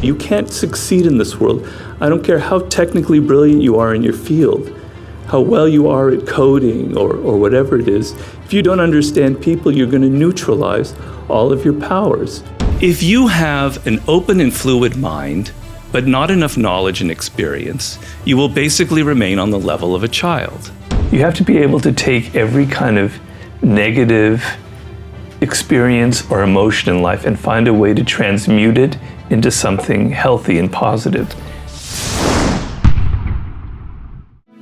You can't succeed in this world. I don't care how technically brilliant you are in your field, how well you are at coding or whatever it is. If you don't understand people, you're going to neutralize all of your powers. If you have an open and fluid mind, but not enough knowledge and experience, you will basically remain on the level of a child. You have to be able to take every kind of negative experience or emotion in life and find a way to transmute it into something healthy and positive.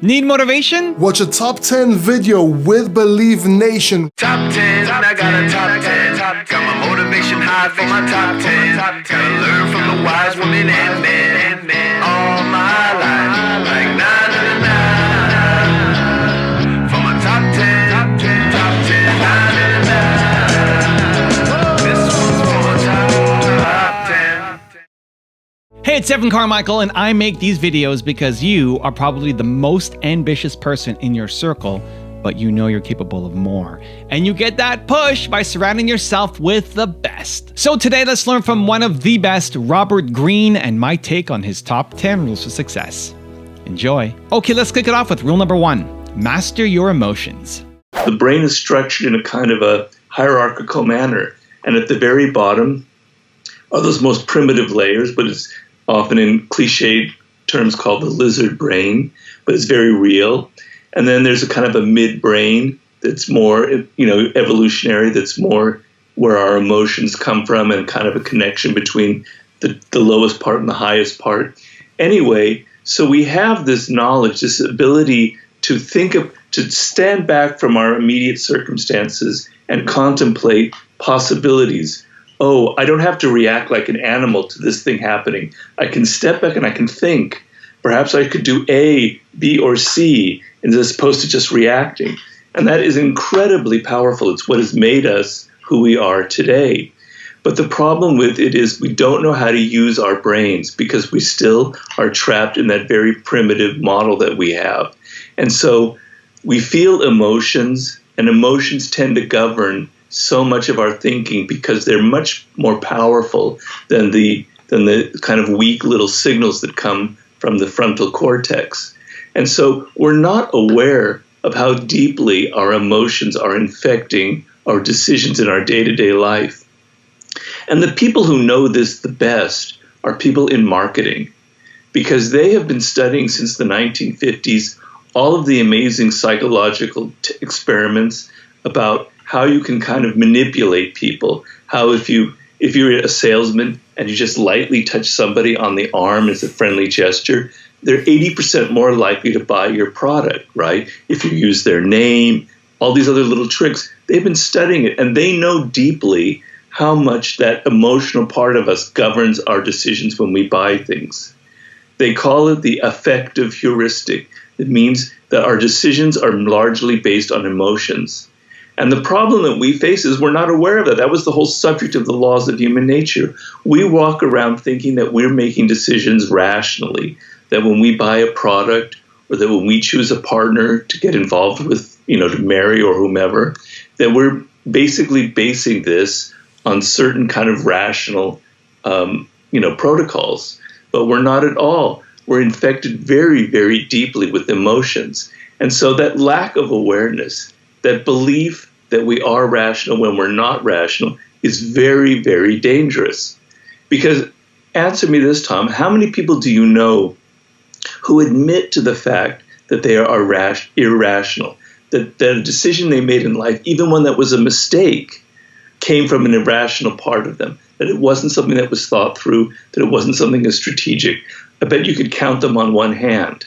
Need motivation? Watch a top 10 video with Believe Nation. Top 10, I got a top 10. Got my motivation high for my top 10. Gotta learn from the wise women and men. All my life, like na na na na. For my top 10, top 10, na na na na. This one's for my top 10. Hey, it's Evan Carmichael, and I make these videos because you are probably the most ambitious person in your circle, but you know you're capable of more. And you get that push by surrounding yourself with the best. So today, let's learn from one of the best, Robert Greene, and my take on his top 10 rules for success. Enjoy. Okay, let's kick it off with rule number 1. Master your emotions. The brain is structured in a kind of a hierarchical manner. And at the very bottom are those most primitive layers, but it's often in cliched terms called the lizard brain, but it's very real. And then there's a kind of a midbrain that's more, evolutionary, that's more where our emotions come from and kind of a connection between the lowest part and the highest part. Anyway, so we have this knowledge, this ability to to stand back from our immediate circumstances and contemplate possibilities. Oh, I don't have to react like an animal to this thing happening. I can step back and I can think. Perhaps I could do A, B, or C, as opposed to just reacting. And that is incredibly powerful. It's what has made us who we are today. But the problem with it is we don't know how to use our brains because we still are trapped in that very primitive model that we have. And so we feel emotions, and emotions tend to govern so much of our thinking because they're much more powerful than the kind of weak little signals that come from the frontal cortex. And so we're not aware of how deeply our emotions are infecting our decisions in our day-to-day life. And the people who know this the best are people in marketing, because they have been studying since the 1950s all of the amazing psychological experiments about how you can kind of manipulate people, how if you're a salesman and you just lightly touch somebody on the arm as a friendly gesture, they're 80% more likely to buy your product, right? If you use their name, all these other little tricks, they've been studying it, and they know deeply how much that emotional part of us governs our decisions when we buy things. They call it the affective heuristic. It means that our decisions are largely based on emotions. And the problem that we face is we're not aware of that. That was the whole subject of the laws of human nature. We walk around thinking that we're making decisions rationally, that when we buy a product or that when we choose a partner to get involved with, to marry or whomever, that we're basically basing this on certain kind of rational, protocols. But we're not at all. We're infected very, very deeply with emotions. And so that lack of awareness, that belief that we are rational when we're not rational, is very, very dangerous. Because, answer me this, Tom, how many people do you know who admit to the fact that they are irrational, that a decision they made in life, even one that was a mistake, came from an irrational part of them, that it wasn't something that was thought through, that it wasn't something as strategic? I bet you could count them on one hand,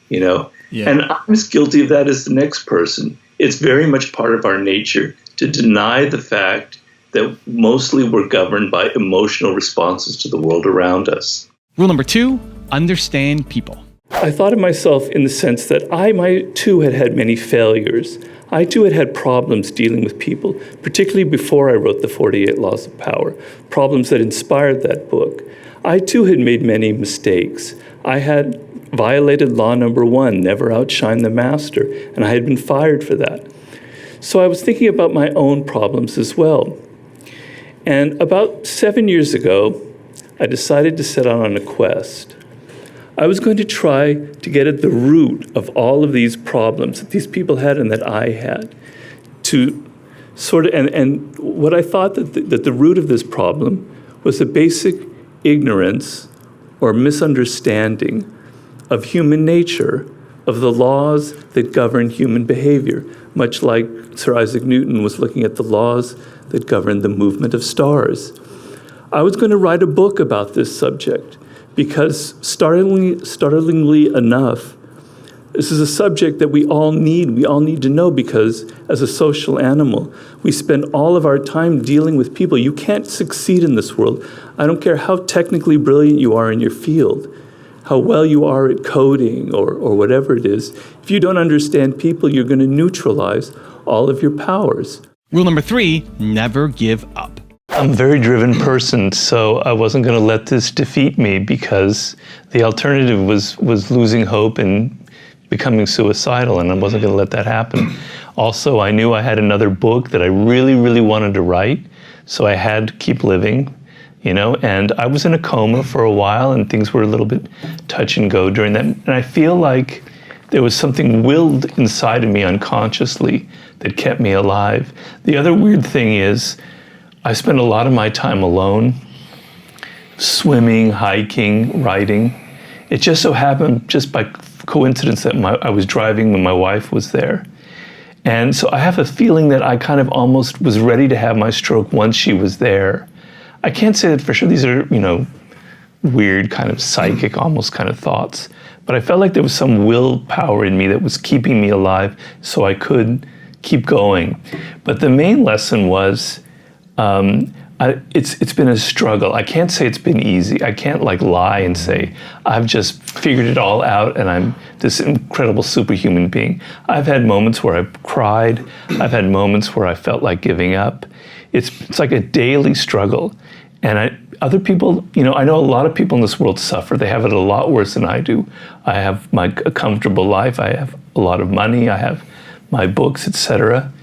Yeah. And I'm as guilty of that as the next person. It's very much part of our nature to deny the fact that mostly we're governed by emotional responses to the world around us. Rule number 2, understand people. I thought of myself in the sense that I too had had many failures. I too had had problems dealing with people, particularly before I wrote the 48 Laws of Power, problems that inspired that book. I too had made many mistakes. I had violated law number 1, never outshine the master, and I had been fired for that. So I was thinking about my own problems as well. And about 7 years ago, I decided to set out on a quest. I was going to try to get at the root of all of these problems that these people had and that I had, to sort of, and what I thought that the root of this problem was the basic ignorance or misunderstanding of human nature, of the laws that govern human behavior, much like Sir Isaac Newton was looking at the laws that govern the movement of stars. I was going to write a book about this subject because startlingly enough, this is a subject that we all need to know, because as a social animal, we spend all of our time dealing with people. You can't succeed in this world. I don't care how technically brilliant you are in your field, how well you are at coding or whatever it is. If you don't understand people, you're going to neutralize all of your powers. Rule number 3, never give up. I'm a very driven person, so I wasn't going to let this defeat me, because the alternative was losing hope and becoming suicidal, and I wasn't going to let that happen. Also, I knew I had another book that I really, really wanted to write, so I had to keep living, and I was in a coma for a while, and things were a little bit touch and go during that, and I feel like there was something willed inside of me unconsciously that kept me alive. The other weird thing is, I spent a lot of my time alone, swimming, hiking, writing. It just so happened, just by coincidence, that I was driving when my wife was there. And so I have a feeling that I kind of almost was ready to have my stroke once she was there. I can't say that for sure. These are, weird kind of psychic, almost kind of thoughts. But I felt like there was some willpower in me that was keeping me alive so I could keep going. But the main lesson was, it's been a struggle. I can't say it's been easy. I can't lie and say I've just figured it all out and I'm this incredible superhuman being. I've had moments where I've cried. I've had moments where I felt like giving up. It's like a daily struggle. And other people, I know a lot of people in this world suffer. They have it a lot worse than I do. I have a comfortable life. I have a lot of money. I have my books, etc.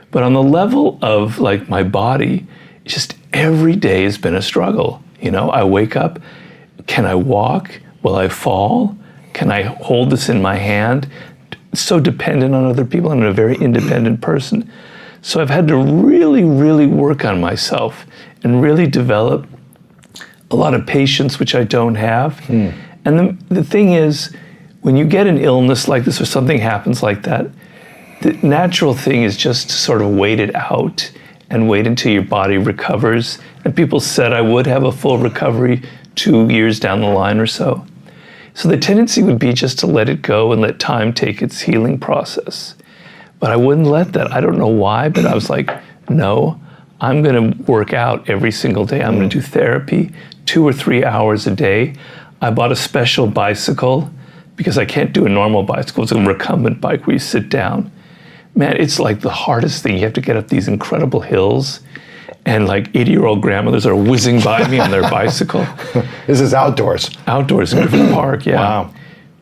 But on the level of my body, just every day has been a struggle. I wake up, can I walk? Will I fall? Can I hold this in my hand? It's so dependent on other people. I'm a very independent person. So I've had to really, really work on myself and really develop a lot of patience, which I don't have. And the thing is, when you get an illness like this or something happens like that, the natural thing is just to sort of wait it out and wait until your body recovers. And people said I would have a full recovery 2 years down the line or so. So the tendency would be just to let it go and let time take its healing process. But I wouldn't let that. I don't know why, but I was like, no, I'm going to work out every single day. I'm going to do therapy 2 or 3 hours a day. I bought a special bicycle because I can't do a normal bicycle. It's a recumbent bike where you sit down. Man, it's like the hardest thing. You have to get up these incredible hills, and 80-year-old grandmothers are whizzing by me on their bicycle. This is outdoors. Outdoors in Griffith Park, yeah. Wow.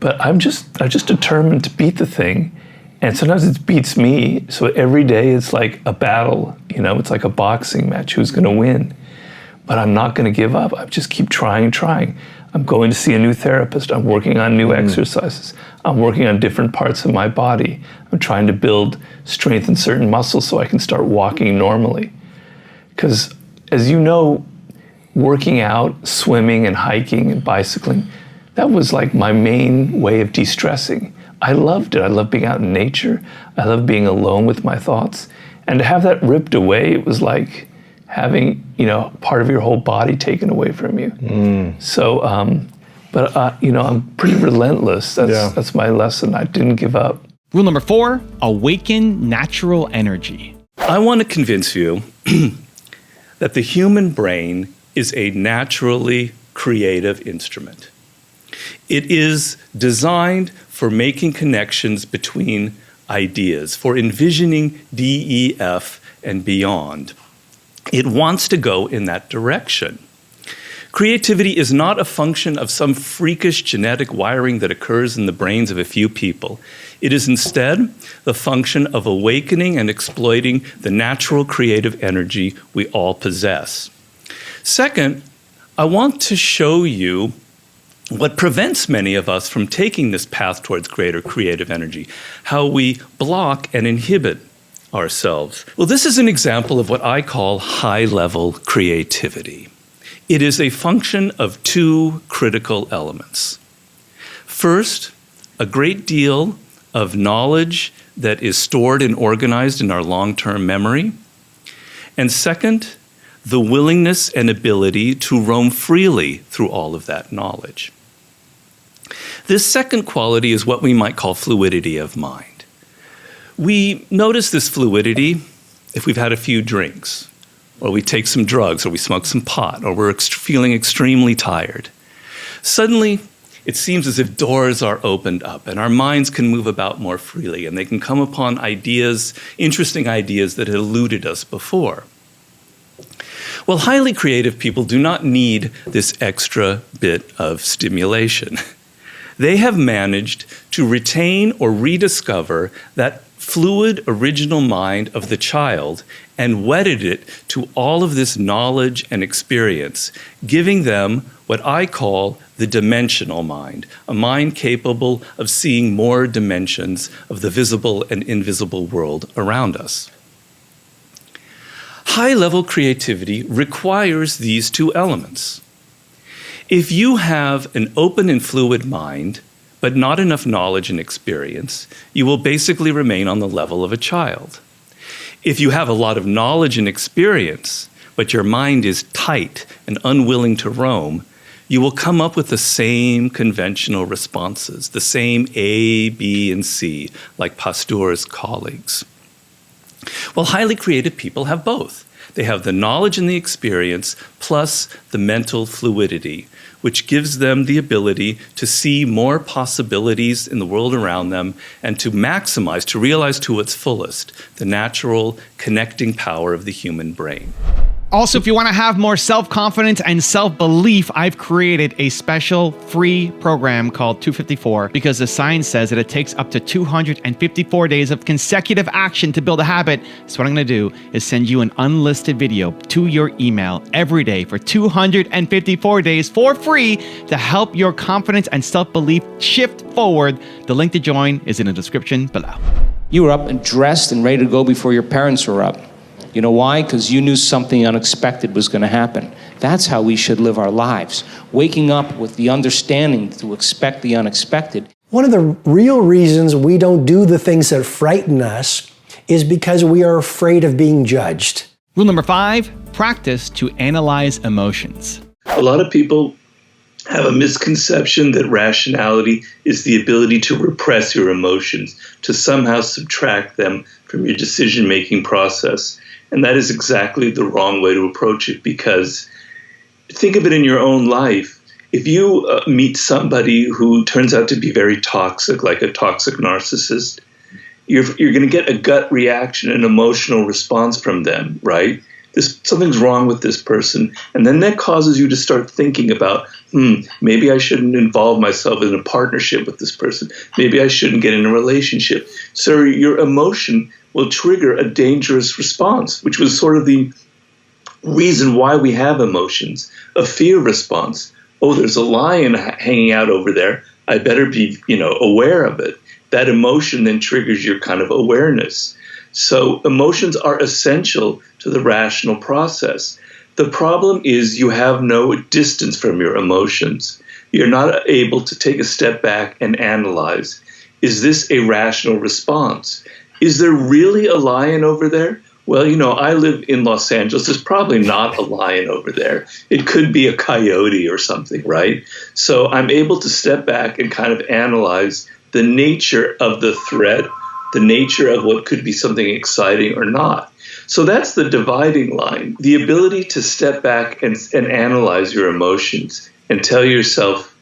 But I'm just determined to beat the thing, and sometimes it beats me. So every day it's like a battle. It's like a boxing match. Who's going to win? But I'm not going to give up. I just keep trying. I'm going to see a new therapist. I'm working on new exercises. I'm working on different parts of my body. I'm trying to build strength in certain muscles so I can start walking normally. Because as you know, working out, swimming and hiking and bicycling, that was my main way of de-stressing. I loved it. I loved being out in nature. I loved being alone with my thoughts. And to have that ripped away, it was like having, part of your whole body taken away from you. So, but I'm pretty relentless. That's my lesson. I didn't give up. Rule number 4, awaken natural energy. I want to convince you that the human brain is a naturally creative instrument. It is designed for making connections between ideas, for envisioning DEF and beyond. It wants to go in that direction. Creativity is not a function of some freakish genetic wiring that occurs in the brains of a few people. It is instead the function of awakening and exploiting the natural creative energy we all possess. Second, I want to show you what prevents many of us from taking this path towards greater creative energy, how we block and inhibit ourselves. Well, this is an example of what I call high-level creativity. It is a function of two critical elements. First, a great deal of knowledge that is stored and organized in our long-term memory. And second, the willingness and ability to roam freely through all of that knowledge. This second quality is what we might call fluidity of mind. We notice this fluidity if we've had a few drinks, or we take some drugs, or we smoke some pot, or we're feeling extremely tired. Suddenly, it seems as if doors are opened up and our minds can move about more freely and they can come upon ideas, interesting ideas that had eluded us before. Well, highly creative people do not need this extra bit of stimulation. They have managed to retain or rediscover that fluid original mind of the child and wedded it to all of this knowledge and experience, giving them what I call the dimensional mind, a mind capable of seeing more dimensions of the visible and invisible world around us. High-level creativity requires these two elements. If you have an open and fluid mind, but not enough knowledge and experience, you will basically remain on the level of a child. If you have a lot of knowledge and experience, but your mind is tight and unwilling to roam, you will come up with the same conventional responses, the same A, B, and C, like Pasteur's colleagues. Well, highly creative people have both. They have the knowledge and the experience, plus the mental fluidity, which gives them the ability to see more possibilities in the world around them and to maximize, to realize to its fullest, the natural connecting power of the human brain. Also, if you want to have more self-confidence and self-belief, I've created a special free program called 254 because the science says that it takes up to 254 days of consecutive action to build a habit. So what I'm going to do is send you an unlisted video to your email every day for 254 days for free to help your confidence and self-belief shift forward. The link to join is in the description below. You were up and dressed and ready to go before your parents were up. You know why? Because you knew something unexpected was going to happen. That's how we should live our lives. Waking up with the understanding to expect the unexpected. One of the real reasons we don't do the things that frighten us is because we are afraid of being judged. Rule number 5, practice to analyze emotions. A lot of people have a misconception that rationality is the ability to repress your emotions, to somehow subtract them from your decision-making process. And that is exactly the wrong way to approach it, because think of it in your own life. If you meet somebody who turns out to be very toxic, like a toxic narcissist, you're going to get a gut reaction, an emotional response from them, right? Something's wrong with this person. And then that causes you to start thinking about, maybe I shouldn't involve myself in a partnership with this person. Maybe I shouldn't get in a relationship. So your emotion will trigger a dangerous response, which was sort of the reason why we have emotions, a fear response. Oh, there's a lion hanging out over there. I better be, aware of it. That emotion then triggers your kind of awareness. So emotions are essential to the rational process. The problem is you have no distance from your emotions. You're not able to take a step back and analyze. Is this a rational response? Is there really a lion over there? Well, I live in Los Angeles. There's probably not a lion over there. It could be a coyote or something, right? So I'm able to step back and kind of analyze the nature of the threat, the nature of what could be something exciting or not. So that's the dividing line, the ability to step back and analyze your emotions and tell yourself,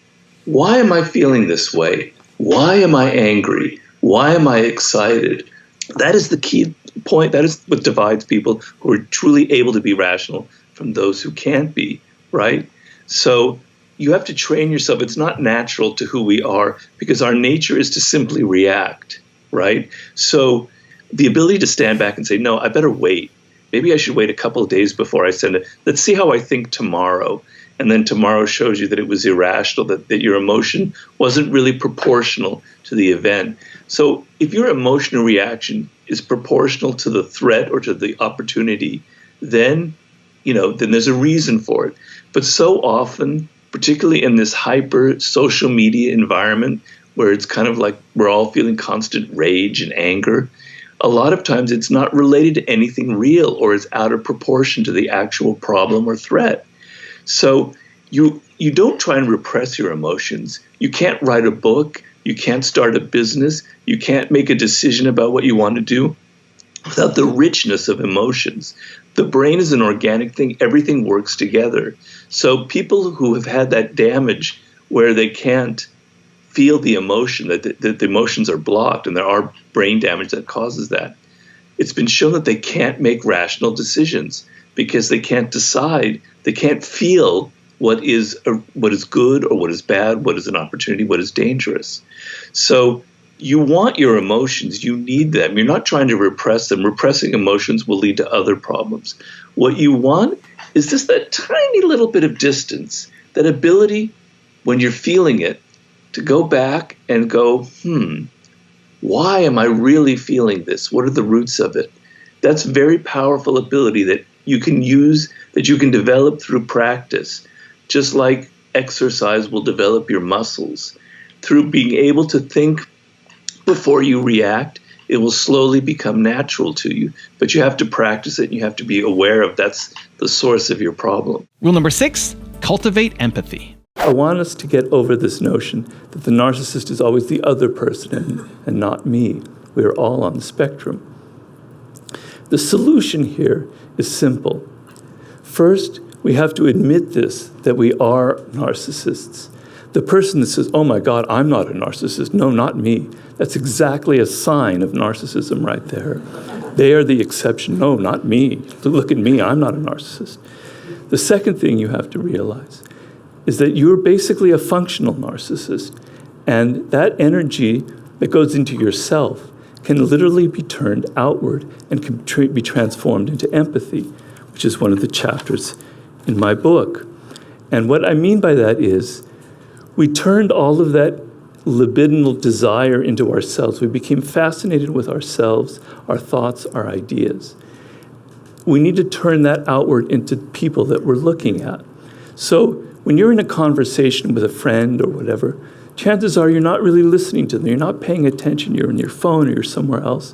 why am I feeling this way? Why am I angry? Why am I excited? That is the key point. That is what divides people who are truly able to be rational from those who can't be, right? So you have to train yourself. It's not natural to who we are because our nature is to simply react, right? So the ability to stand back and say, no, I better wait. Maybe I should wait a couple of days before I send it. Let's see how I think tomorrow. and then tomorrow shows you that it was irrational, that your emotion wasn't really proportional to the event. So if your emotional reaction is proportional to the threat or to the opportunity, then there's a reason for it. But so often, particularly in this hyper social media environment where it's kind of like we're all feeling constant rage and anger, a lot of times it's not related to anything real or is out of proportion to the actual problem or threat. So you don't try and repress your emotions. You can't write a book. You can't start a business. You can't make a decision about what you want to do without the richness of emotions. The brain is an organic thing. Everything works together. So people who have had that damage where they can't feel the emotion, that the emotions are blocked, and there are brain damage that causes that, it's been shown that they can't make rational decisions because they can't decide. They can't feel what is good or what is bad, what is an opportunity, what is dangerous. So you want your emotions, you need them. You're not trying to repress them. Repressing emotions will lead to other problems. What you want is just that tiny little bit of distance, that ability when you're feeling it to go back and go, why am I really feeling this? What are the roots of it? That's a very powerful ability that you can use, that you can develop through practice, just like exercise will develop your muscles. Through being able to think before you react, it will slowly become natural to you. But you have to practice it, and you have to be aware of that's the source of your problem. Rule number 6, cultivate empathy. I want us to get over this notion that the narcissist is always the other person and not me. We are all on the spectrum. The solution here is simple. First, we have to admit that we are narcissists. The person that says, oh my God, I'm not a narcissist. No, not me. That's exactly a sign of narcissism right there. They are the exception. No, not me. Look at me, I'm not a narcissist. The second thing you have to realize is that you're basically a functional narcissist. And that energy that goes into yourself can literally be turned outward and can be transformed into empathy, which is one of the chapters in my book. And what I mean by that is we turned all of that libidinal desire into ourselves. We became fascinated with ourselves, our thoughts, our ideas. We need to turn that outward into people that we're looking at. So when you're in a conversation with a friend or whatever, chances are you're not really listening to them. You're not paying attention. You're on your phone or you're somewhere else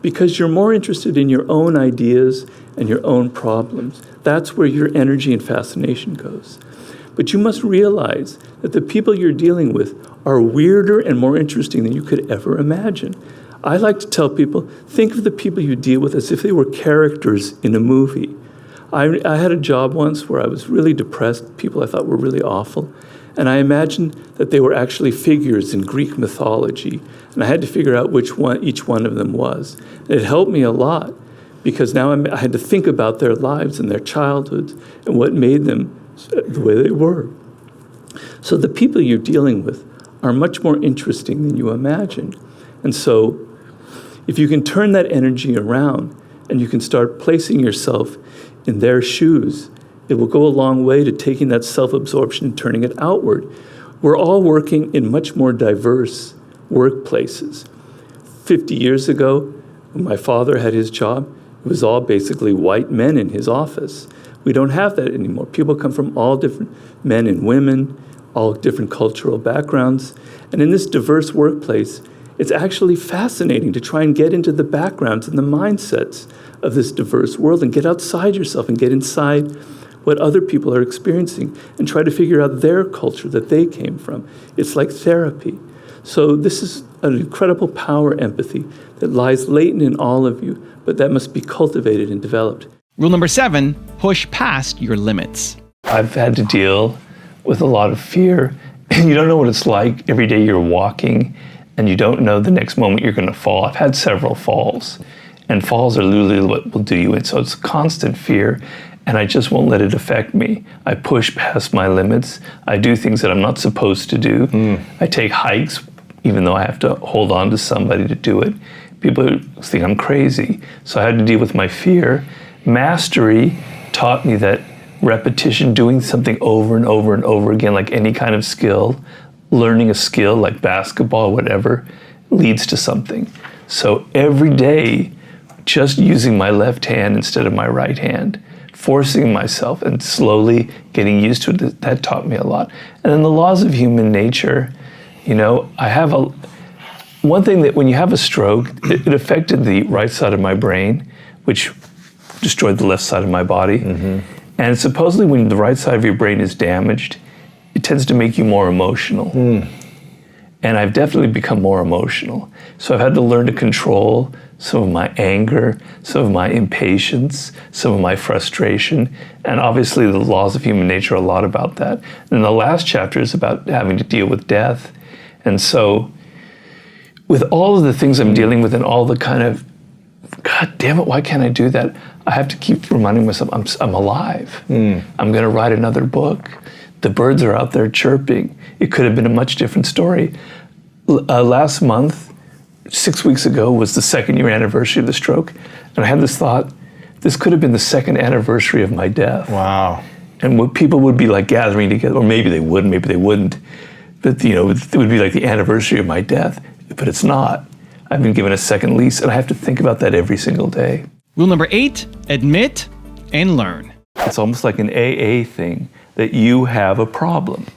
because you're more interested in your own ideas and your own problems. That's where your energy and fascination goes. But you must realize that the people you're dealing with are weirder and more interesting than you could ever imagine. I like to tell people, think of the people you deal with as if they were characters in a movie. I had a job once where I was really depressed, people I thought were really awful, and I imagined that they were actually figures in Greek mythology, and I had to figure out which one each one of them was. And it helped me a lot, because now I had to think about their lives and their childhoods and what made them the way they were. So the people you're dealing with are much more interesting than you imagined. And so if you can turn that energy around and you can start placing yourself in their shoes, it will go a long way to taking that self-absorption and turning it outward. We're all working in much more diverse workplaces. 50 years ago, when my father had his job, it was all basically white men in his office. We don't have that anymore. People come from all different men and women, all different cultural backgrounds. And in this diverse workplace, it's actually fascinating to try and get into the backgrounds and the mindsets of this diverse world and get outside yourself and get inside what other people are experiencing and try to figure out their culture that they came from. It's like therapy. So this is an incredible power empathy that lies latent in all of you, but that must be cultivated and developed. Rule number 7, push past your limits. I've had to deal with a lot of fear. You don't know what it's like every day you're walking and you don't know the next moment you're going to fall. I've had several falls, and falls are literally what will do you in. So it's constant fear, and I just won't let it affect me. I push past my limits. I do things that I'm not supposed to do. I take hikes, even though I have to hold on to somebody to do it. People think I'm crazy. So I had to deal with my fear. Mastery taught me that repetition, doing something over and over and over again, like any kind of skill, learning a skill like basketball or whatever, leads to something. So every day, just using my left hand instead of my right hand, forcing myself and slowly getting used to it, that taught me a lot. And then the laws of human nature, you know, one thing that when you have a stroke, it affected the right side of my brain, which destroyed the left side of my body. Mm-hmm. And supposedly when the right side of your brain is damaged, it tends to make you more emotional. And I've definitely become more emotional. So I've had to learn to control some of my anger, some of my impatience, some of my frustration. And obviously the laws of human nature are a lot about that. And the last chapter is about having to deal with death. And so with all of the things I'm dealing with and all the kind of, God damn it, why can't I do that? I have to keep reminding myself I'm alive. I'm gonna write another book. The birds are out there chirping. It could have been a much different story. Last month, 6 weeks ago, was the 2nd year anniversary of the stroke. And I had this thought, this could have been the 2nd anniversary of my death. Wow. And what people would be like gathering together, or maybe they would, maybe they wouldn't. But you know, it would be like the anniversary of my death, but it's not. I've been given a second lease, and I have to think about that every single day. Rule number 8, admit and learn. It's almost like an AA thing, that you have a problem.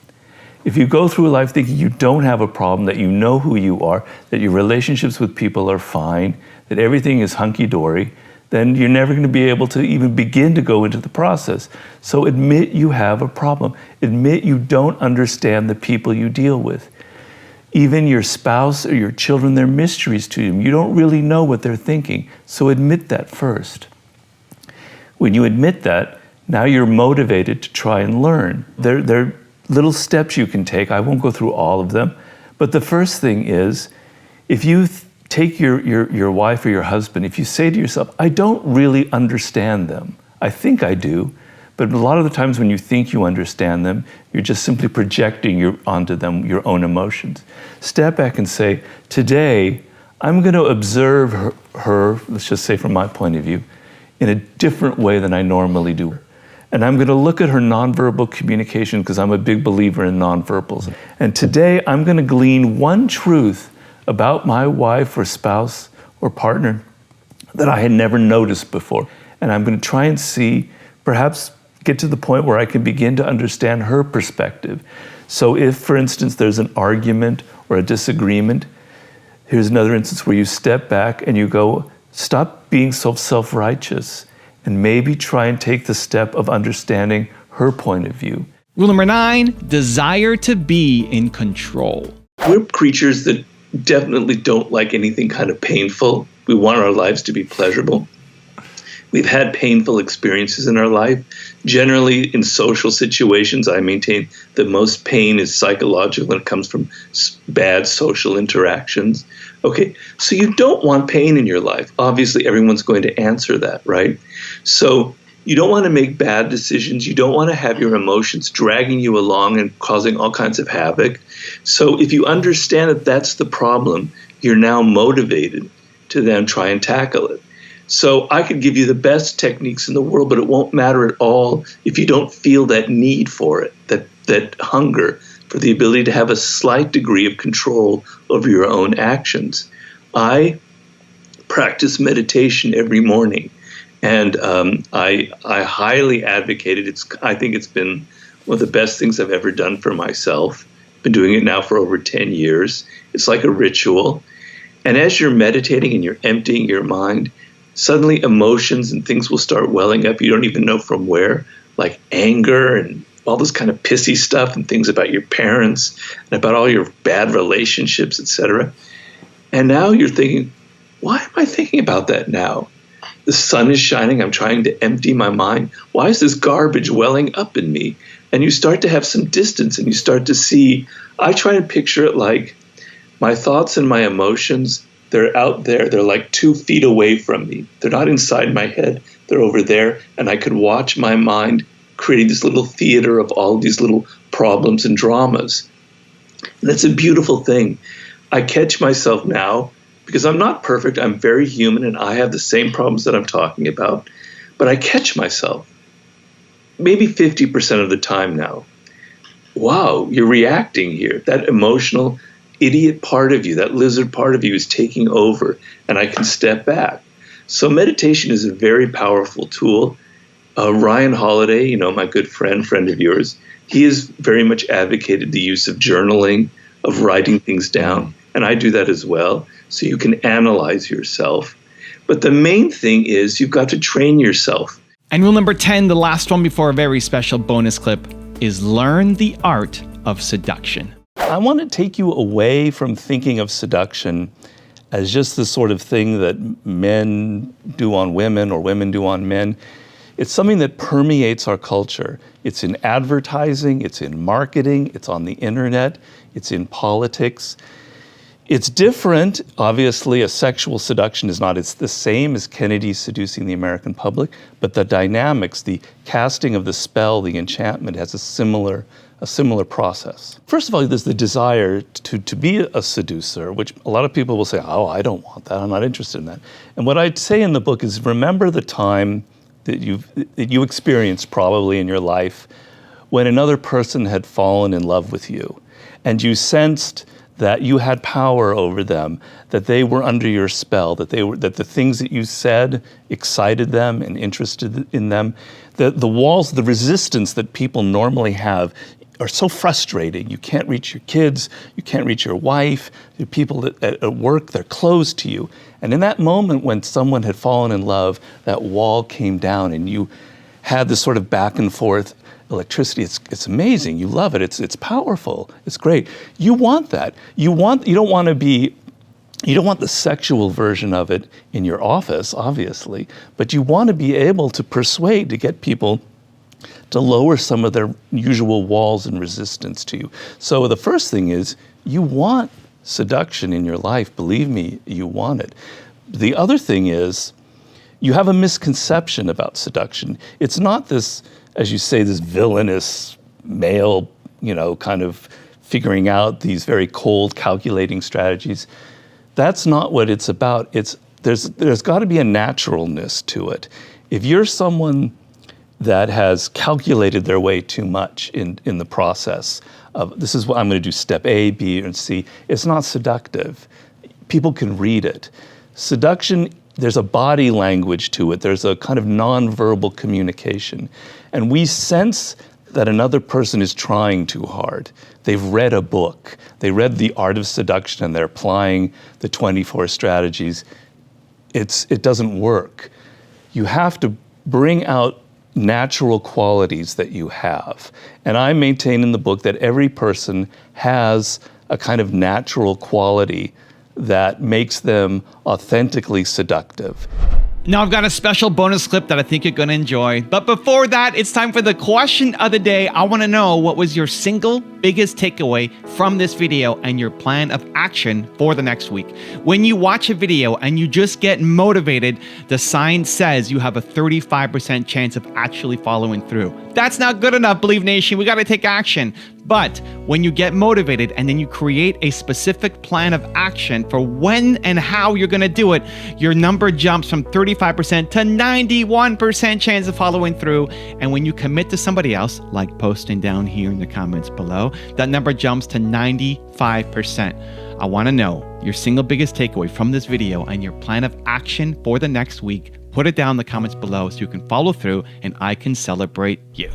If you go through life thinking you don't have a problem, that you know who you are, that your relationships with people are fine, that everything is hunky-dory, then you're never going to be able to even begin to go into the process. So admit you have a problem. Admit you don't understand the people you deal with. Even your spouse or your children, they're mysteries to you. You don't really know what they're thinking. So admit that first. When you admit that, now you're motivated to try and learn. There are little steps you can take. I won't go through all of them. But the first thing is, if you take your wife or your husband, if you say to yourself, I don't really understand them. I think I do. But a lot of the times when you think you understand them, you're just simply projecting onto them your own emotions. Step back and say, today, I'm going to observe her, let's just say from my point of view, in a different way than I normally do. And I'm going to look at her nonverbal communication because I'm a big believer in nonverbals. And today, I'm going to glean one truth about my wife or spouse or partner that I had never noticed before. And I'm going to try and see, perhaps get to the point where I can begin to understand her perspective. So if, for instance, there's an argument or a disagreement, here's another instance where you step back and you go, stop being so self-righteous and maybe try and take the step of understanding her point of view. Rule number 9, desire to be in control. We're creatures that definitely don't like anything kind of painful. We want our lives to be pleasurable. We've had painful experiences in our life. Generally, in social situations, I maintain that most pain is psychological and it comes from bad social interactions. Okay, so you don't want pain in your life. Obviously, everyone's going to answer that, right? So you don't want to make bad decisions. You don't want to have your emotions dragging you along and causing all kinds of havoc. So if you understand that that's the problem, you're now motivated to then try and tackle it. So I could give you the best techniques in the world, but it won't matter at all if you don't feel that need for it, that hunger for the ability to have a slight degree of control over your own actions. I practice meditation every morning, and I highly advocate it. I think it's been one of the best things I've ever done for myself. Been doing it now for over 10 years. It's like a ritual. And as you're meditating and you're emptying your mind, suddenly emotions and things will start welling up. You don't even know from where, like anger and all this kind of pissy stuff and things about your parents and about all your bad relationships, etc. And now you're thinking, why am I thinking about that now? The sun is shining. I'm trying to empty my mind. Why is this garbage welling up in me? And you start to have some distance and you start to see, I try and picture it like my thoughts and my emotions, they're out there. They're like 2 feet away from me. They're not inside my head. They're over there. And I could watch my mind creating this little theater of all these little problems and dramas. And that's a beautiful thing. I catch myself now, because I'm not perfect. I'm very human and I have the same problems that I'm talking about. But I catch myself. maybe 50% of the time now, wow, you're reacting here. That emotional idiot part of you, that lizard part of you is taking over, and I can step back. So meditation is a very powerful tool. Ryan Holiday, my good friend of yours, he has very much advocated the use of journaling, of writing things down, and I do that as well, so you can analyze yourself. But the main thing is you've got to train yourself. And rule number 10, the last one before a very special bonus clip, is learn the art of seduction. I want to take you away from thinking of seduction as just the sort of thing that men do on women or women do on men. It's something that permeates our culture. It's in advertising, it's in marketing, it's on the internet, it's in politics. It's different. Obviously, a sexual seduction is not, it's the same as Kennedy seducing the American public, but the dynamics, the casting of the spell, the enchantment has a similar process. First of all, there's the desire to be a seducer, which a lot of people will say, oh, I don't want that, I'm not interested in that. And what I'd say in the book is remember the time that you experienced probably in your life when another person had fallen in love with you, and you sensed that you had power over them, that they were under your spell, that the things that you said excited them and interested in them. The walls, the resistance that people normally have are so frustrating. You can't reach your kids, you can't reach your wife, your people at work, they're closed to you. And in that moment when someone had fallen in love, that wall came down and you had this sort of back and forth electricity. It's amazing. You love it. It's powerful. It's great. You want that. You don't want the sexual version of it in your office, obviously, but you want to be able to persuade, to get people to lower some of their usual walls and resistance to you. So the first thing is you want seduction in your life. Believe me, you want it. The other thing is you have a misconception about seduction. It's not this, as you say, this villainous male, kind of figuring out these very cold, calculating strategies. That's not what it's about. There's got to be a naturalness to it. If you're someone that has calculated their way too much in the process of, this is what I'm going to do, step A, B, and C, it's not seductive. People can read it. Seduction, there's a body language to it. There's a kind of nonverbal communication. And we sense that another person is trying too hard. They've read a book. They read The Art of Seduction and they're applying the 24 strategies. It doesn't work. You have to bring out natural qualities that you have. And I maintain in the book that every person has a kind of natural quality that makes them authentically seductive. Now I've got a special bonus clip that I think you're going to enjoy. But before that, it's time for the question of the day. I want to know, what was your single biggest takeaway from this video and your plan of action for the next week? When you watch a video and you just get motivated, the sign says you have a 35% chance of actually following through. That's not good enough, Believe Nation. We got to take action. But when you get motivated and then you create a specific plan of action for when and how you're going to do it, your number jumps from 35% to 91% chance of following through. And when you commit to somebody else, like posting down here in the comments below, that number jumps to 95%. I want to know your single biggest takeaway from this video and your plan of action for the next week. Put it down in the comments below so you can follow through and I can celebrate you.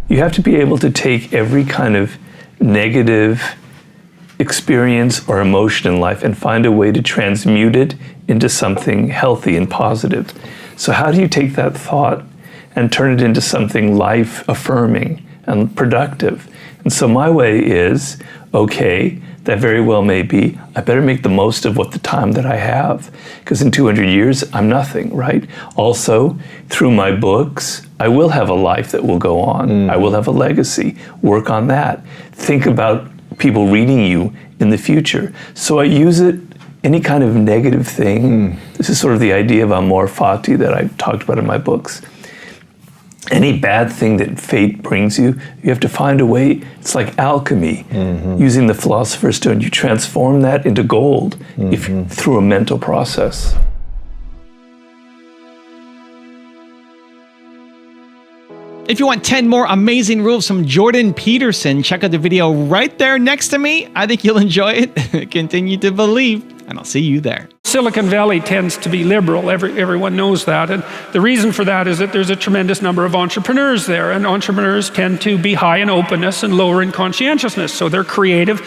You have to be able to take every kind of negative experience or emotion in life and find a way to transmute it into something healthy and positive. So how do you take that thought and turn it into something life-affirming and productive? And so my way is, okay, that very well may be, I better make the most of what the time that I have, because in 200 years, I'm nothing, right? Also, through my books, I will have a life that will go on. I will have a legacy. Work on that. Think about people reading you in the future. So I use it, any kind of negative thing. This is sort of the idea of amor fati that I've talked about in my books. Any bad thing that fate brings you, you have to find a way. It's like alchemy. Using the Philosopher's Stone, you transform that into gold through a mental process. If you want 10 more amazing rules from Jordan Peterson, check out the video right there next to me. I think you'll enjoy it. Continue to believe, and I'll see you there. Silicon Valley tends to be liberal. Everyone knows that. And the reason for that is that there's a tremendous number of entrepreneurs there. And entrepreneurs tend to be high in openness and lower in conscientiousness. So they're creative.